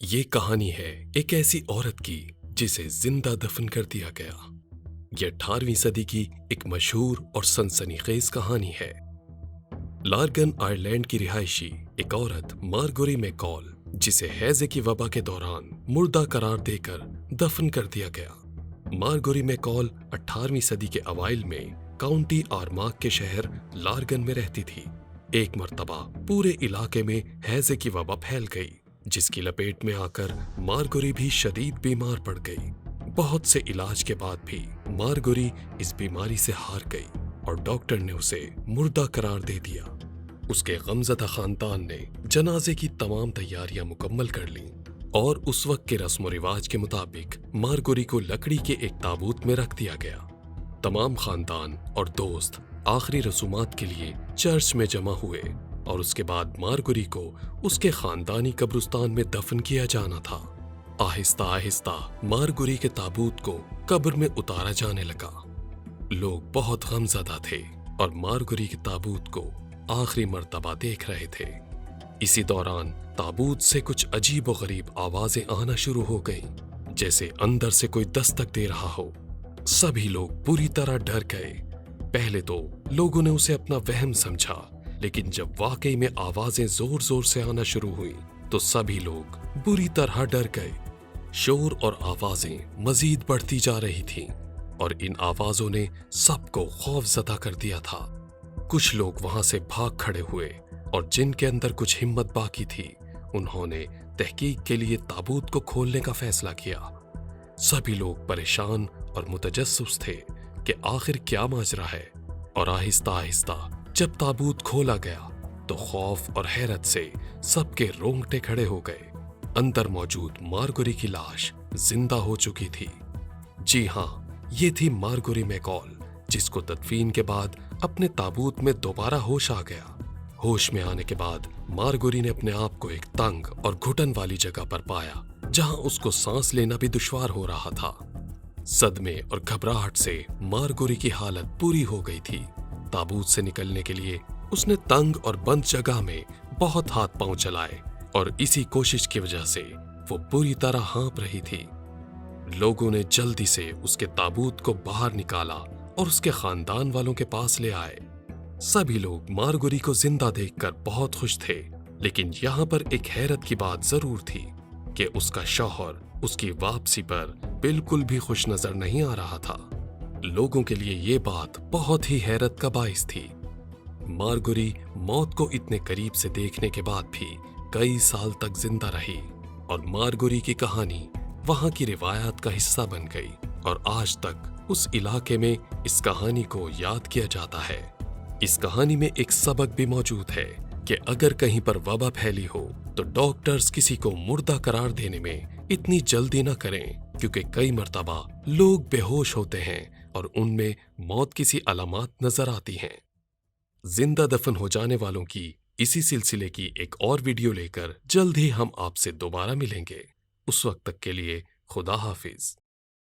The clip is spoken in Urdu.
یہ کہانی ہے ایک ایسی عورت کی جسے زندہ دفن کر دیا گیا۔ یہ 18ویں صدی کی ایک مشہور اور سنسنی خیز کہانی ہے۔ لارگن آئرلینڈ کی رہائشی ایک عورت مارگوری میکال، جسے ہیضے کی وبا کے دوران مردہ قرار دے کر دفن کر دیا گیا۔ مارگوری میکال 18ویں صدی کے اوائل میں کاؤنٹی آرماغ کے شہر لارگن میں رہتی تھی۔ ایک مرتبہ پورے علاقے میں ہیضے کی وبا پھیل گئی، جس کی لپیٹ میں آ کر مارگوری بھی شدید بیمار پڑ گئی۔ بہت سے علاج کے بعد بھی مارگوری اس بیماری سے ہار گئی اور ڈاکٹر نے اسے مردہ قرار دے دیا۔ اس کے غمزدہ خاندان نے جنازے کی تمام تیاریاں مکمل کر لیں اور اس وقت کے رسم و رواج کے مطابق مارگوری کو لکڑی کے ایک تابوت میں رکھ دیا گیا۔ تمام خاندان اور دوست آخری رسومات کے لیے چرچ میں جمع ہوئے اور اس کے بعد مارگوری کو اس کے خاندانی قبرستان میں دفن کیا جانا تھا۔ آہستہ آہستہ مارگوری کے تابوت کو قبر میں اتارا جانے لگا۔ لوگ بہت غمزدہ تھے اور مارگوری کے تابوت کو آخری مرتبہ دیکھ رہے تھے۔ اسی دوران تابوت سے کچھ عجیب و غریب آوازیں آنا شروع ہو گئیں، جیسے اندر سے کوئی دستک دے رہا ہو۔ سبھی لوگ بری طرح ڈر گئے۔ پہلے تو لوگوں نے اسے اپنا وہم سمجھا، لیکن جب واقعی میں آوازیں زور زور سے آنا شروع ہوئیں تو سبھی لوگ بری طرح ڈر گئے۔ شور اور آوازیں مزید بڑھتی جا رہی تھیں اور ان آوازوں نے سب کو خوف زدہ کر دیا تھا۔ کچھ لوگ وہاں سے بھاگ کھڑے ہوئے اور جن کے اندر کچھ ہمت باقی تھی، انہوں نے تحقیق کے لیے تابوت کو کھولنے کا فیصلہ کیا۔ سبھی لوگ پریشان اور متجسس تھے کہ آخر کیا ماجرا ہے، اور آہستہ آہستہ جب تابوت کھولا گیا تو خوف اور حیرت سے سب کے رونگٹے کھڑے ہو گئے۔ اندر موجود مارگوری کی لاش زندہ ہو چکی تھی۔ جی ہاں، یہ تھی مارگوری میکال، جس کو تدفین کے بعد اپنے تابوت میں دوبارہ ہوش آ گیا۔ ہوش میں آنے کے بعد مارگوری نے اپنے آپ کو ایک تنگ اور گھٹن والی جگہ پر پایا، جہاں اس کو سانس لینا بھی دشوار ہو رہا تھا۔ صدمے اور گھبراہٹ سے مارگوری کی حالت بری ہو گئی تھی۔ تابوت سے نکلنے کے لیے اس نے تنگ اور بند جگہ میں بہت ہاتھ پاؤں چلائے اور اسی کوشش کی وجہ سے وہ بری طرح ہانپ رہی تھی۔ لوگوں نے جلدی سے اس کے تابوت کو باہر نکالا اور اس کے خاندان والوں کے پاس لے آئے۔ سبھی لوگ مارگوری کو زندہ دیکھ کر بہت خوش تھے، لیکن یہاں پر ایک حیرت کی بات ضرور تھی کہ اس کا شوہر اس کی واپسی پر بالکل بھی خوش نظر نہیں آ رہا تھا۔ لوگوں کے لیے یہ بات بہت ہی حیرت کا باعث تھی۔ مارگوری موت کو اتنے قریب سے دیکھنے کے بعد بھی کئی سال تک زندہ رہی، اور مارگوری کی کہانی وہاں کی روایات کا حصہ بن گئی، اور آج تک اس علاقے میں اس کہانی کو یاد کیا جاتا ہے۔ اس کہانی میں ایک سبق بھی موجود ہے کہ اگر کہیں پر وبا پھیلی ہو تو ڈاکٹرز کسی کو مردہ قرار دینے میں اتنی جلدی نہ کریں، کیونکہ کئی مرتبہ لوگ بے ہوش ہوتے ہیں اور ان میں موت کی سی علامات نظر آتی ہیں۔ زندہ دفن ہو جانے والوں کی اسی سلسلے کی ایک اور ویڈیو لے کر جلد ہی ہم آپ سے دوبارہ ملیں گے۔ اس وقت تک کے لیے خدا حافظ۔